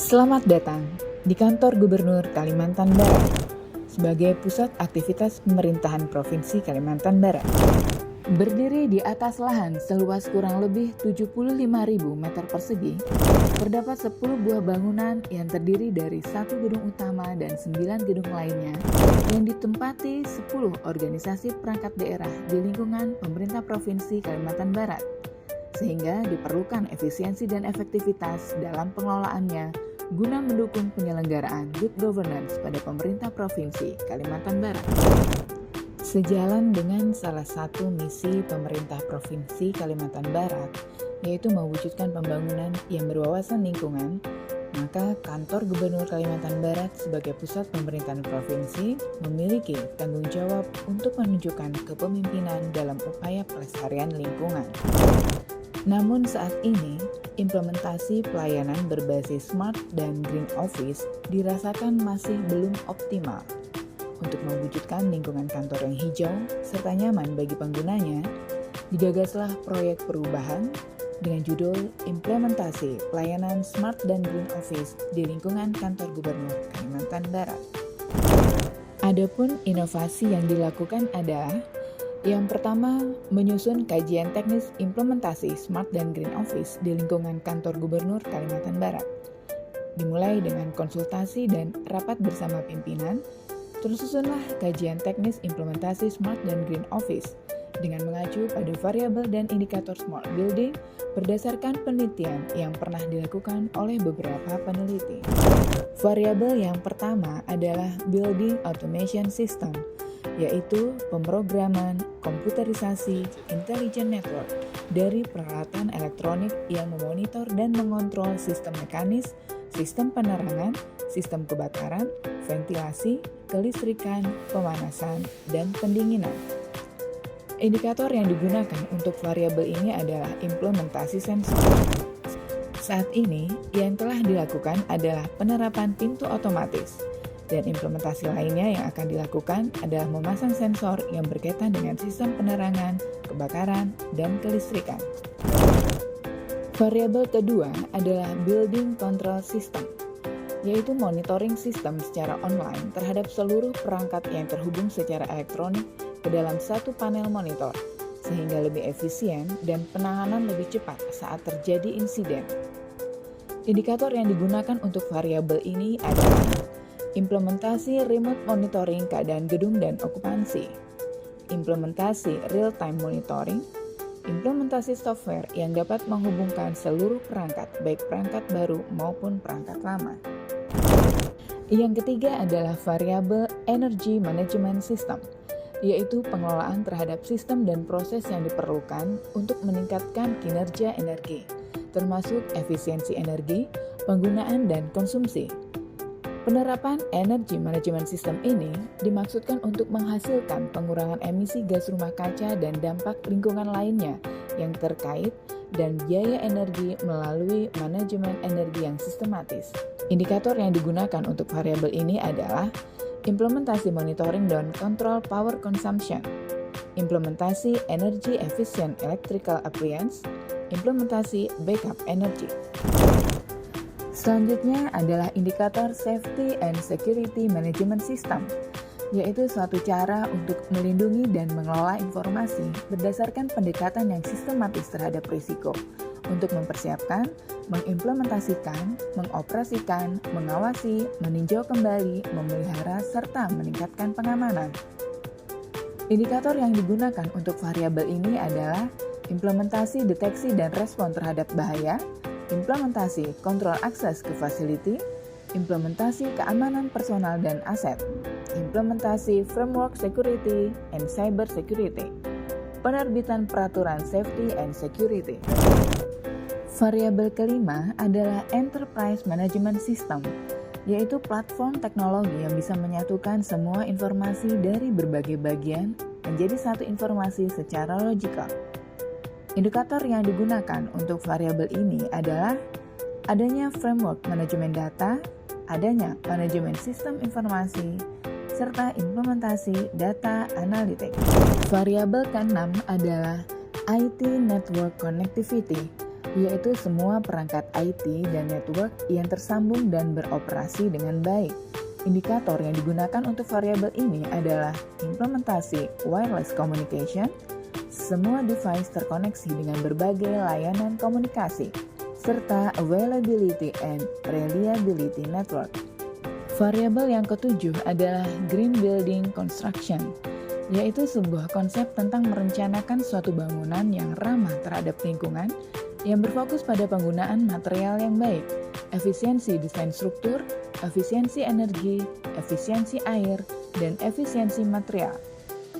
Selamat datang di kantor Gubernur Kalimantan Barat sebagai pusat aktivitas pemerintahan Provinsi Kalimantan Barat. Berdiri di atas lahan seluas kurang lebih 75.000 meter persegi, terdapat 10 buah bangunan yang terdiri dari 1 gedung utama dan 9 gedung lainnya yang ditempati 10 organisasi perangkat daerah di lingkungan pemerintah Provinsi Kalimantan Barat, sehingga diperlukan efisiensi dan efektivitas dalam pengelolaannya guna mendukung penyelenggaraan good governance pada pemerintah Provinsi Kalimantan Barat. Sejalan dengan salah satu misi pemerintah Provinsi Kalimantan Barat, yaitu mewujudkan pembangunan yang berwawasan lingkungan, maka kantor Gubernur Kalimantan Barat sebagai pusat pemerintahan provinsi memiliki tanggung jawab untuk menunjukkan kepemimpinan dalam upaya pelestarian lingkungan. Namun saat ini, implementasi pelayanan berbasis Smart dan Green Office dirasakan masih belum optimal. Untuk mewujudkan lingkungan kantor yang hijau serta nyaman bagi penggunanya, digagaslah proyek perubahan dengan judul Implementasi Pelayanan Smart dan Green Office di lingkungan kantor Gubernur Kalimantan Barat. Adapun inovasi yang dilakukan adalah yang pertama, menyusun kajian teknis implementasi Smart dan Green Office di lingkungan kantor Gubernur Kalimantan Barat. Dimulai dengan konsultasi dan rapat bersama pimpinan, tersusunlah kajian teknis implementasi Smart dan Green Office dengan mengacu pada variabel dan indikator Smart Building berdasarkan penelitian yang pernah dilakukan oleh beberapa peneliti. Variabel yang pertama adalah Building Automation System, yaitu pemrograman komputerisasi intelligent network dari peralatan elektronik yang memonitor dan mengontrol sistem mekanis, sistem penerangan, sistem kebakaran, ventilasi, kelistrikan, pemanasan, dan pendinginan. Indikator yang digunakan untuk variabel ini adalah implementasi sensor. Saat ini, yang telah dilakukan adalah penerapan pintu otomatis, dan implementasi lainnya yang akan dilakukan adalah memasang sensor yang berkaitan dengan sistem penerangan, kebakaran, dan kelistrikan. Variabel kedua adalah Building Control System, yaitu monitoring sistem secara online terhadap seluruh perangkat yang terhubung secara elektronik ke dalam satu panel monitor, sehingga lebih efisien dan penanganan lebih cepat saat terjadi insiden. Indikator yang digunakan untuk variabel ini adalah implementasi remote monitoring keadaan gedung dan okupansi, implementasi real-time monitoring, implementasi software yang dapat menghubungkan seluruh perangkat, baik perangkat baru maupun perangkat lama. Yang ketiga adalah variabel Energy Management System, yaitu pengelolaan terhadap sistem dan proses yang diperlukan untuk meningkatkan kinerja energi, termasuk efisiensi energi, penggunaan dan konsumsi. Penerapan Energy Management System ini dimaksudkan untuk menghasilkan pengurangan emisi gas rumah kaca dan dampak lingkungan lainnya yang terkait dan biaya energi melalui manajemen energi yang sistematis. Indikator yang digunakan untuk variabel ini adalah implementasi monitoring dan control power consumption, implementasi energy efficient electrical appliance, implementasi backup energy. Selanjutnya adalah indikator Safety and Security Management System, yaitu suatu cara untuk melindungi dan mengelola informasi berdasarkan pendekatan yang sistematis terhadap risiko, untuk mempersiapkan, mengimplementasikan, mengoperasikan, mengawasi, meninjau kembali, memelihara, serta meningkatkan pengamanan. Indikator yang digunakan untuk variabel ini adalah implementasi deteksi dan respon terhadap bahaya, implementasi kontrol akses ke facility, implementasi keamanan personal dan aset, implementasi framework security and cyber security, penerbitan peraturan safety and security. Variabel kelima adalah Enterprise Management System, yaitu platform teknologi yang bisa menyatukan semua informasi dari berbagai bagian menjadi satu informasi secara logikal. Indikator yang digunakan untuk variabel ini adalah adanya framework manajemen data, adanya manajemen sistem informasi, serta implementasi data analitik. Variabel ke-6 adalah IT Network Connectivity, yaitu semua perangkat IT dan network yang tersambung dan beroperasi dengan baik. Indikator yang digunakan untuk variabel ini adalah implementasi wireless communication, semua device terkoneksi dengan berbagai layanan komunikasi, serta availability and reliability network. Variabel yang ketujuh adalah green building construction, yaitu sebuah konsep tentang merencanakan suatu bangunan yang ramah terhadap lingkungan yang berfokus pada penggunaan material yang baik, efisiensi desain struktur, efisiensi energi, efisiensi air, dan efisiensi material.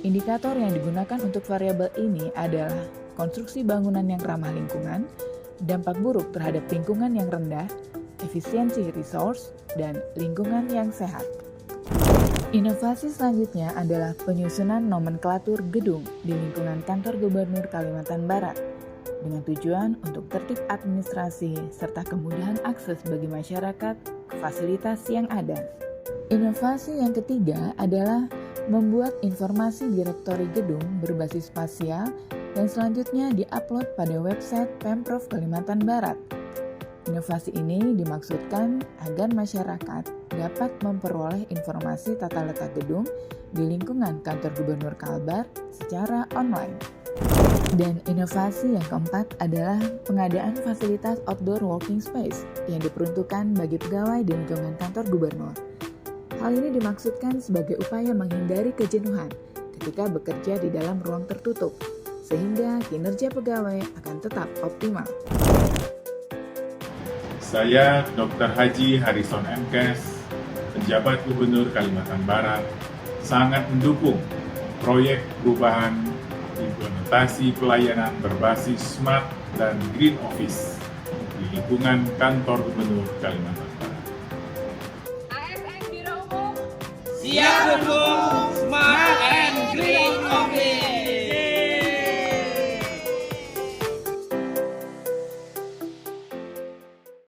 Indikator yang digunakan untuk variabel ini adalah konstruksi bangunan yang ramah lingkungan, dampak buruk terhadap lingkungan yang rendah, efisiensi resource, dan lingkungan yang sehat. Inovasi selanjutnya adalah penyusunan nomenklatur gedung di lingkungan kantor Gubernur Kalimantan Barat dengan tujuan untuk tertib administrasi serta kemudahan akses bagi masyarakat ke fasilitas yang ada. Inovasi yang ketiga adalah membuat informasi direktori gedung berbasis spasial dan selanjutnya diupload pada website Pemprov Kalimantan Barat. Inovasi ini dimaksudkan agar masyarakat dapat memperoleh informasi tata letak gedung di lingkungan kantor Gubernur Kalbar secara online. Dan inovasi yang keempat adalah pengadaan fasilitas outdoor working space yang diperuntukkan bagi pegawai di lingkungan kantor gubernur. Hal ini dimaksudkan sebagai upaya menghindari kejenuhan ketika bekerja di dalam ruang tertutup, sehingga kinerja pegawai akan tetap optimal. Saya Dr. Haji Harrison Mkes, penjabat Gubernur Kalimantan Barat, sangat mendukung proyek perubahan implementasi pelayanan berbasis smart dan green office di lingkungan kantor Gubernur Kalimantan Barat. ASN Biro Umum siap mendukung Smart